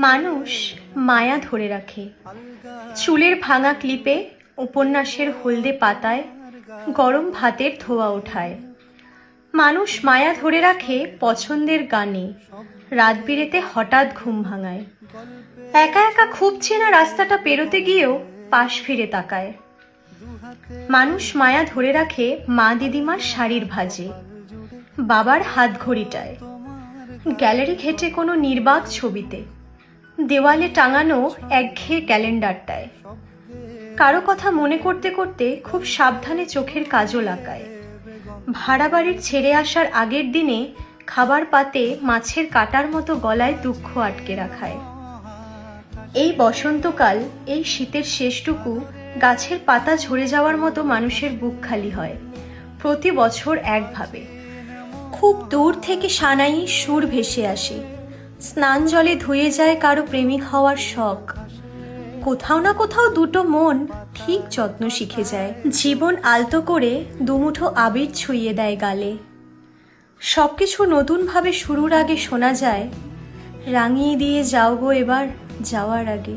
মানুষ মায়া ধরে রাখে। চুলের ভাঙা ক্লিপে, উপন্যাসের হলদে পাতায়, গরম ভাতের ধোয়া ওঠায়। মানুষ মায়া ধরে রাখে পছন্দের গানে, রাত বিরেতে হঠাৎ ঘুম ভাঙায়। একা একা খুব চেনা রাস্তাটা পেরোতে গিয়েও পাশ ফিরে তাকায়। মানুষ মায়া ধরে রাখে মা দিদিমার শাড়ির ভাঁজে, বাবার হাত ঘড়িটায়, গ্যালারি ঘেটে কোনো নির্বাক ছবিতে, দেওয়ালে টাঙানো একঘেয়ে ক্যালেন্ডারটায়। কারো কথা মনে করতে করতে খুব সাবধানে চোখের কাজল আঁকায়। ভাড়া বাড়ির ছেড়ে আসার আগের দিনে খাবার পাতে মাছের কাটার মতো গলায় দুঃখ আটকে রাখায়। এই বসন্তকাল, এই শীতের শেষটুকু গাছের পাতা ঝরে যাওয়ার মতো মানুষের বুক খালি হয় প্রতি বছর একভাবে। খুব দূর থেকে সানাই সুর ভেসে আসে, স্নান জলে ধুয়ে যায় কারো প্রেমিক হওয়ার শখ। কোথাও না কোথাও দুটো মন ঠিক যত্ন শিখে যায়, জীবন আলতো করে দুমুঠো আবির ছুঁয়ে দেয় গালে। সবকিছু নতুনভাবে শুরুর আগে শোনা যায়, রাঙিয়ে দিয়ে যাও গো এবার যাওয়ার আগে।